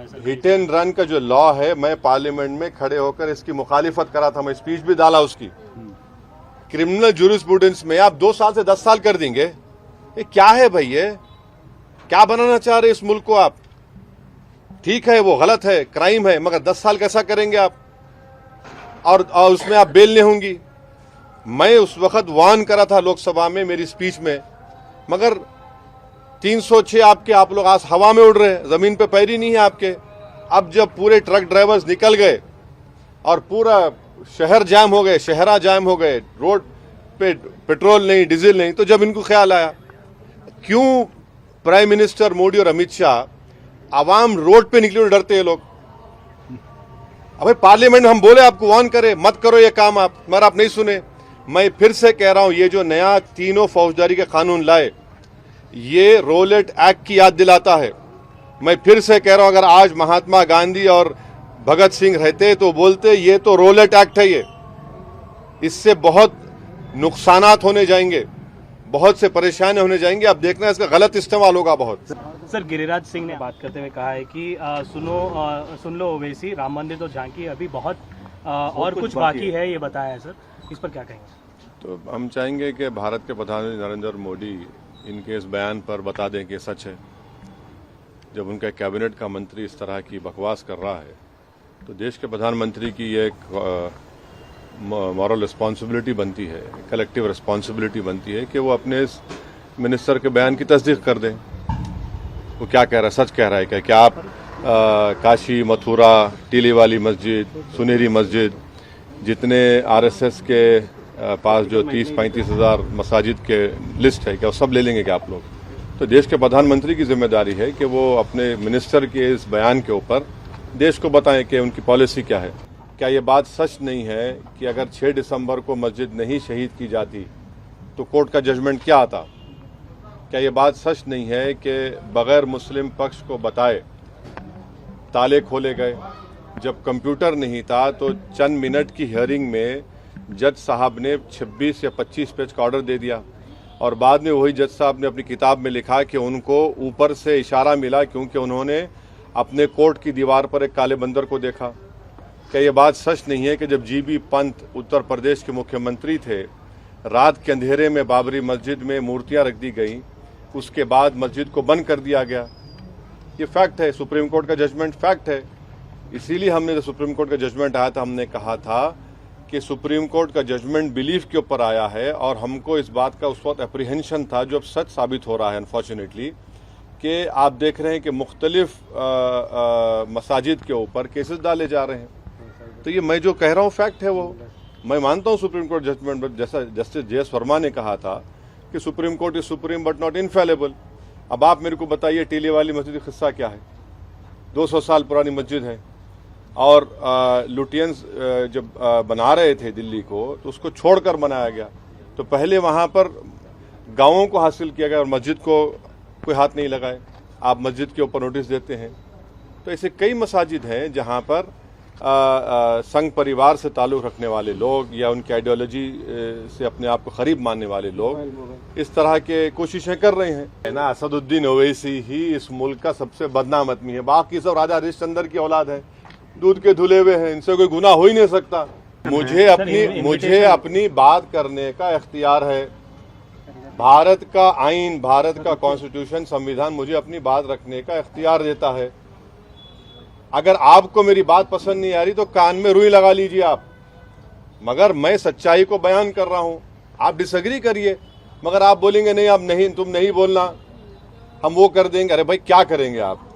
है sir. Hit and run का जो लॉ है, मैं पार्लियामेंट में खड़े होकर इसकी मुखालिफत करा था, मैं स्पीच भी डाला उसकी। क्रिमिनल जूरिस्प्रूडेंस में आप 2 साल से 10 साल कर देंगे, ये क्या है भाई? ये क्या बनाना चाह रहे इस मुल्क को आप? ठीक है, वो गलत है, क्राइम है, मगर 10 साल कैसा करेंगे आप? और उसमें आप बेल नहीं होंगी। मैं उस वक्त वार्न करा था लोकसभा में मेरी स्पीच में, मगर 306 आप लोग आज हवा में उड़ रहे हैं, जमीन पे पैर ही नहीं है आपके। अब जब पूरे ट्रक ड्राइवर्स निकल गए और पूरा शहर जाम हो गए, शहरा जाम हो गए, रोड पे पेट्रोल नहीं, डीजल नहीं, तो जब इनको ख्याल आया, क्यों प्राइम मिनिस्टर मोदी और अमित शाह आवाम रोड पे निकले डरते हैं लोग? अबे पार्लियामेंट में हम बोले आपको वार्न करे मत करो ये काम आप, मगर आप नहीं सुने। मैं फिर से कह रहा हूं, ये जो नया तीनों फौजदारी के कानून लाए, ये रोलेट एक्ट की याद दिलाता है। मैं फिर से कह रहा हूं, अगर आज महात्मा गांधी और भगत सिंह रहते तो बोलते ये तो रोलेट एक्ट है, ये इससे बहुत नुकसानात होने जाएंगे, बहुत से परेशानी होने जाएंगे। अब देखना इसका गलत इस्तेमाल होगा बहुत। सर, गिरिराज सिंह ने बात करते हुए कहा है कि सुन लो ओवैसी, राम मंदिर तो झांकी, अभी बहुत और कुछ बाकी है, ये बताया है सर, इस पर क्या कहेंगे? तो हम चाहेंगे कि भारत के प्रधानमंत्री नरेंद्र मोदी इनके इस बयान पर बता दें कि सच है। जब उनका कैबिनेट का मंत्री इस तरह की बकवास कर रहा है, तो देश के प्रधानमंत्री की ये एक मॉरल रिस्पॉन्सिबिलिटी बनती है, कलेक्टिव रिस्पॉन्सिबिलिटी बनती है कि वो अपने इस मिनिस्टर के बयान की तस्दीक कर दें। वो क्या कह रहा है, सच कह रहा है क्या आप काशी, मथुरा, टीली वाली मस्जिद, सुनहरी मस्जिद, जितने आरएसएस के पास जो 30-35 हज़ार मसाजिद के लिस्ट है, क्या वो सब ले लेंगे क्या आप लोग? तो देश के प्रधानमंत्री की जिम्मेदारी है कि वो अपने मिनिस्टर के इस बयान के ऊपर देश को बताएं कि उनकी पॉलिसी क्या है। क्या ये बात सच नहीं है कि अगर 6 दिसंबर को मस्जिद नहीं शहीद की जाती तो कोर्ट का जजमेंट क्या आता? क्या ये बात सच नहीं है कि बगैर मुस्लिम पक्ष को बताए ताले खोले गए? जब कंप्यूटर नहीं था तो चंद मिनट की हियरिंग में जज साहब ने 26 या 25 पेज का ऑर्डर दे दिया, और बाद में वही जज साहब ने अपनी किताब में लिखा कि उनको ऊपर से इशारा मिला क्योंकि उन्होंने अपने कोर्ट की दीवार पर एक काले बंदर को देखा। क्या ये बात सच नहीं है कि जब जीबी पंत उत्तर प्रदेश के मुख्यमंत्री थे, रात के अंधेरे में बाबरी मस्जिद में मूर्तियां रख दी गई, उसके बाद मस्जिद को बंद कर दिया गया? ये फैक्ट है, सुप्रीम कोर्ट का जजमेंट फैक्ट है। इसीलिए हमने जब सुप्रीम कोर्ट का जजमेंट आया था, हमने कहा था कि सुप्रीम कोर्ट का जजमेंट बिलीफ के ऊपर आया है, और हमको इस बात का उस वक्त एप्रीहेंशन था, जो अब सच साबित हो रहा है अनफॉर्चुनेटली, कि आप देख रहे हैं कि मुख्तलिफ मसाजिद के ऊपर केसेस डाले जा रहे हैं। तो ये मैं जो कह रहा हूँ फैक्ट है, वो मैं मानता हूँ सुप्रीम कोर्ट जजमेंट में, जैसा जस्टिस जे.एस. वर्मा ने कहा था कि supreme court is supreme but not infallible. अब आप मेरे को बताइए, टीले वाली मस्जिद का किस्सा क्या है? 200 साल पुरानी मस्जिद है, और लुटियंस जब बना रहे थे दिल्ली को, तो उसको छोड़कर बनाया गया। तो पहले वहाँ पर गांवों को हासिल किया गया और मस्जिद को कोई हाथ नहीं लगाए। आप मस्जिद के ऊपर नोटिस देते हैं। तो ऐसे कई मसाजिद हैं जहाँ पर संघ परिवार से ताल्लुक़ रखने वाले लोग या उनकी आइडियोलॉजी से अपने आप को करीब मानने वाले लोग इस तरह के कोशिशें कर रहे हैं ना। असदुद्दीन ओवैसी ही इस मुल्क का सबसे बदनाम आदमी है, बाकी सब राजा हरिश्चंद्र की औलाद है, दूध के धुले हुए हैं, इनसे कोई गुनाह हो ही नहीं सकता। मुझे अपनी बात करने का इख्तियार है। भारत का आइन, भारत का कॉन्स्टिट्यूशन, संविधान मुझे अपनी बात रखने का इख्तियार देता है। अगर आपको मेरी बात पसंद नहीं आ रही तो कान में रुई लगा लीजिए आप, मगर मैं सच्चाई को बयान कर रहा हूं। आप डिसएग्री करिए, मगर आप बोलेंगे नहीं, आप नहीं, तुम नहीं बोलना, हम वो कर देंगे। अरे भाई क्या करेंगे आप?